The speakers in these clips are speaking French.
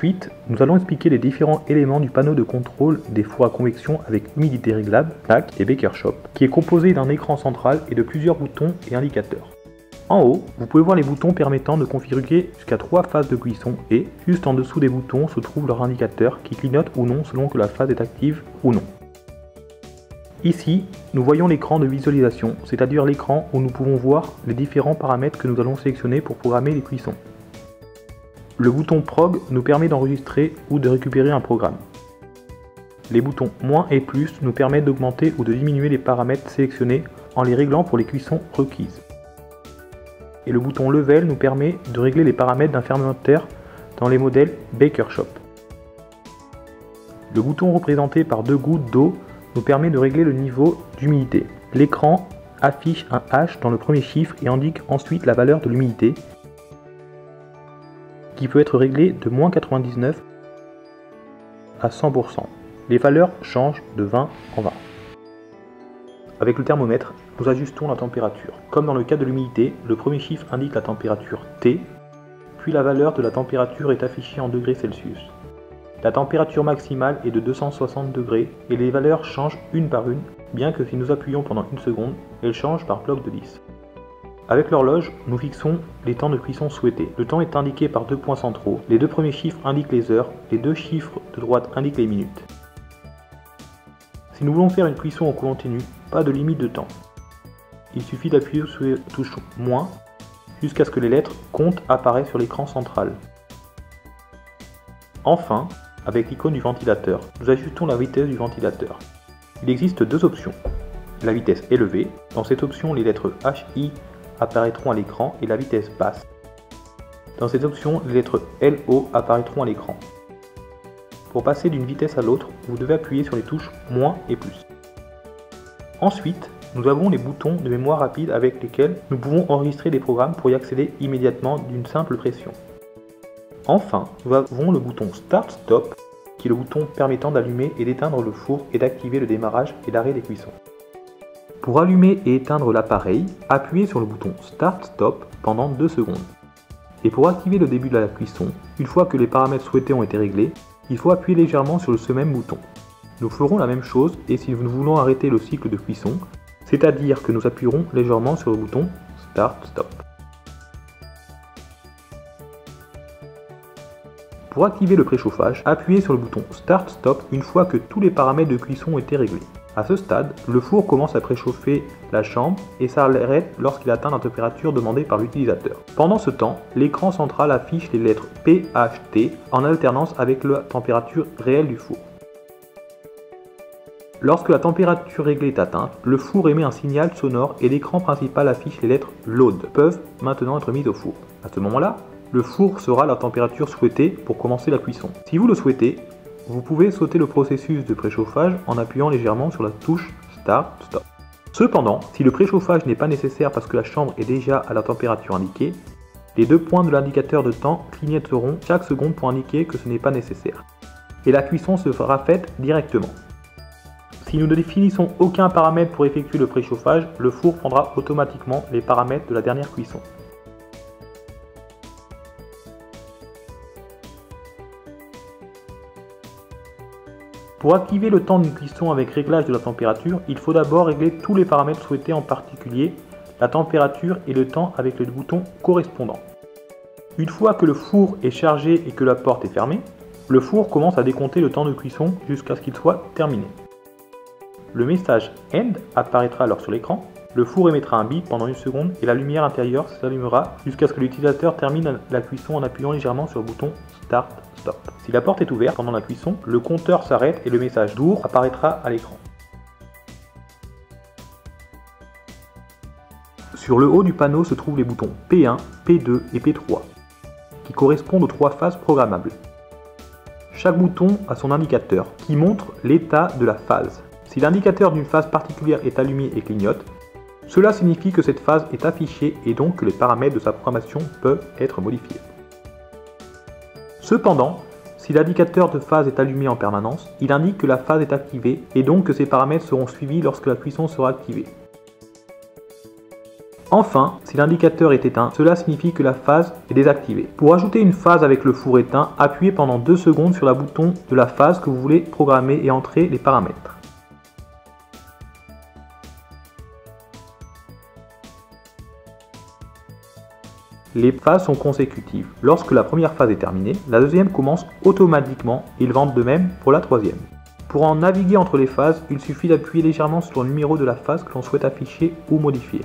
Ensuite, nous allons expliquer les différents éléments du panneau de contrôle des fours à convection avec humidité réglable, TAC et Baker-Shop, qui est composé d'un écran central et de plusieurs boutons et indicateurs. En haut, vous pouvez voir les boutons permettant de configurer jusqu'à 3 phases de cuisson et, juste en dessous des boutons, se trouve leur indicateur qui clignote ou non selon que la phase est active ou non. Ici, nous voyons l'écran de visualisation, c'est-à-dire l'écran où nous pouvons voir les différents paramètres que nous allons sélectionner pour programmer les cuissons. Le bouton Prog nous permet d'enregistrer ou de récupérer un programme. Les boutons moins et plus nous permettent d'augmenter ou de diminuer les paramètres sélectionnés en les réglant pour les cuissons requises. Et le bouton Level nous permet de régler les paramètres d'un fermentaire dans les modèles Baker-Shop. Le bouton représenté par 2 gouttes d'eau nous permet de régler le niveau d'humidité. L'écran affiche un H dans le premier chiffre et indique ensuite la valeur de l'humidité, qui peut être réglé de -99 à 100%. Les valeurs changent de 20 en 20. Avec le thermomètre, nous ajustons la température. Comme dans le cas de l'humidité, le premier chiffre indique la température T, puis la valeur de la température est affichée en degrés Celsius. La température maximale est de 260 degrés et les valeurs changent une par une, bien que si nous appuyons pendant une seconde, elles changent par bloc de 10. Avec l'horloge, nous fixons les temps de cuisson souhaités. Le temps est indiqué par 2 points centraux. Les 2 premiers chiffres indiquent les heures, les 2 chiffres de droite indiquent les minutes. Si nous voulons faire une cuisson en continu, pas de limite de temps. Il suffit d'appuyer sur la touche moins jusqu'à ce que les lettres comptent apparaissent sur l'écran central. Enfin, avec l'icône du ventilateur, nous ajustons la vitesse du ventilateur. Il existe 2 options. La vitesse élevée, dans cette option les lettres HI apparaîtront à l'écran et la vitesse basse. Dans cette option, les lettres LO apparaîtront à l'écran. Pour passer d'une vitesse à l'autre, vous devez appuyer sur les touches moins et plus. Ensuite, nous avons les boutons de mémoire rapide avec lesquels nous pouvons enregistrer des programmes pour y accéder immédiatement d'une simple pression. Enfin, nous avons le bouton Start Stop, qui est le bouton permettant d'allumer et d'éteindre le four et d'activer le démarrage et l'arrêt des cuissons. Pour allumer et éteindre l'appareil, appuyez sur le bouton Start Stop pendant 2 secondes. Et pour activer le début de la cuisson, une fois que les paramètres souhaités ont été réglés, il faut appuyer légèrement sur ce même bouton. Nous ferons la même chose et si nous voulons arrêter le cycle de cuisson, c'est-à-dire que nous appuierons légèrement sur le bouton Start Stop. Pour activer le préchauffage, appuyez sur le bouton Start Stop une fois que tous les paramètres de cuisson ont été réglés. À ce stade, le four commence à préchauffer la chambre et s'arrête lorsqu'il atteint la température demandée par l'utilisateur. Pendant ce temps, l'écran central affiche les lettres P, H, T en alternance avec la température réelle du four. Lorsque la température réglée est atteinte, le four émet un signal sonore et l'écran principal affiche les lettres Load, peuvent maintenant être mises au four. À ce moment-là, le four sera à la température souhaitée pour commencer la cuisson. Si vous le souhaitez, vous pouvez sauter le processus de préchauffage en appuyant légèrement sur la touche Start Stop. Cependant, si le préchauffage n'est pas nécessaire parce que la chambre est déjà à la température indiquée, les 2 points de l'indicateur de temps clignoteront chaque seconde pour indiquer que ce n'est pas nécessaire. Et la cuisson se fera faite directement. Si nous ne définissons aucun paramètre pour effectuer le préchauffage, le four prendra automatiquement les paramètres de la dernière cuisson. Pour activer le temps d'une cuisson avec réglage de la température, il faut d'abord régler tous les paramètres souhaités, en particulier la température et le temps avec le bouton correspondant. Une fois que le four est chargé et que la porte est fermée, le four commence à décompter le temps de cuisson jusqu'à ce qu'il soit terminé. Le message End apparaîtra alors sur l'écran, le four émettra un bip pendant 1 seconde et la lumière intérieure s'allumera jusqu'à ce que l'utilisateur termine la cuisson en appuyant légèrement sur le bouton Start Stop. Si la porte est ouverte pendant la cuisson, le compteur s'arrête et le message d'our apparaîtra à l'écran. Sur le haut du panneau se trouvent les boutons P1, P2 et P3, qui correspondent aux 3 phases programmables. Chaque bouton a son indicateur, qui montre l'état de la phase. Si l'indicateur d'une phase particulière est allumé et clignote, cela signifie que cette phase est affichée et donc que les paramètres de sa programmation peuvent être modifiés. Cependant, si l'indicateur de phase est allumé en permanence, il indique que la phase est activée et donc que ces paramètres seront suivis lorsque la cuisson sera activée. Enfin, si l'indicateur est éteint, cela signifie que la phase est désactivée. Pour ajouter une phase avec le four éteint, appuyez pendant 2 secondes sur le bouton de la phase que vous voulez programmer et entrez les paramètres. Les phases sont consécutives. Lorsque la première phase est terminée, la deuxième commence automatiquement et il va de même pour la troisième. Pour en naviguer entre les phases, il suffit d'appuyer légèrement sur le numéro de la phase que l'on souhaite afficher ou modifier.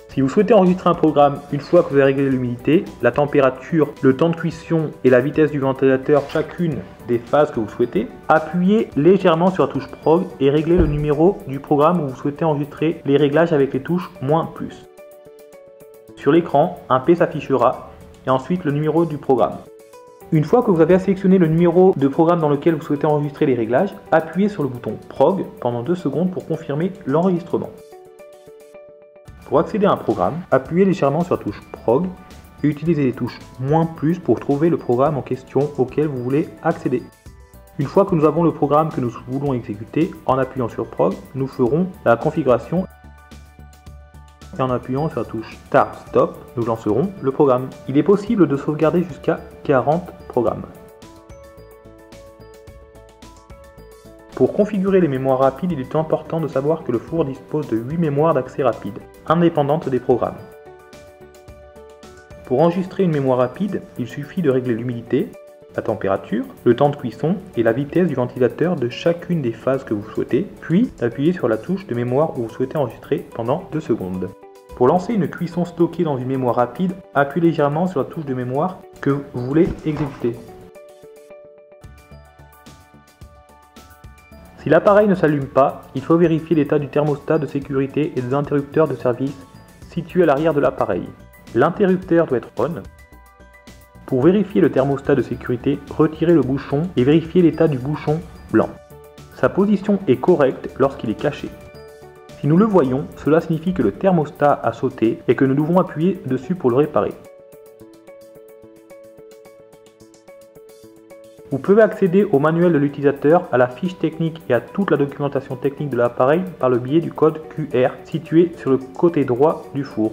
Si vous souhaitez enregistrer un programme une fois que vous avez réglé l'humidité, la température, le temps de cuisson et la vitesse du ventilateur, chacune des phases que vous souhaitez, appuyez légèrement sur la touche prog et réglez le numéro du programme où vous souhaitez enregistrer les réglages avec les touches -+. Sur l'écran, un P s'affichera et ensuite le numéro du programme. Une fois que vous avez sélectionné le numéro de programme dans lequel vous souhaitez enregistrer les réglages, appuyez sur le bouton prog pendant 2 secondes pour confirmer l'enregistrement. Pour accéder à un programme, appuyez légèrement sur la touche prog et utilisez les touches -+ pour trouver le programme en question auquel vous voulez accéder. Une fois que nous avons le programme que nous voulons exécuter, en appuyant sur prog, nous ferons la configuration et en appuyant sur la touche Start Stop, nous lancerons le programme. Il est possible de sauvegarder jusqu'à 40 programmes. Pour configurer les mémoires rapides, il est important de savoir que le four dispose de 8 mémoires d'accès rapide, indépendantes des programmes. Pour enregistrer une mémoire rapide, il suffit de régler l'humidité, la température, le temps de cuisson et la vitesse du ventilateur de chacune des phases que vous souhaitez, puis d'appuyer sur la touche de mémoire où vous souhaitez enregistrer pendant 2 secondes. Pour lancer une cuisson stockée dans une mémoire rapide, appuyez légèrement sur la touche de mémoire que vous voulez exécuter. Si l'appareil ne s'allume pas, il faut vérifier l'état du thermostat de sécurité et des interrupteurs de service situés à l'arrière de l'appareil. L'interrupteur doit être on. Pour vérifier le thermostat de sécurité, retirez le bouchon et vérifiez l'état du bouchon blanc. Sa position est correcte lorsqu'il est caché. Si nous le voyons, cela signifie que le thermostat a sauté et que nous devons appuyer dessus pour le réparer. Vous pouvez accéder au manuel de l'utilisateur, à la fiche technique et à toute la documentation technique de l'appareil par le biais du code QR situé sur le côté droit du four.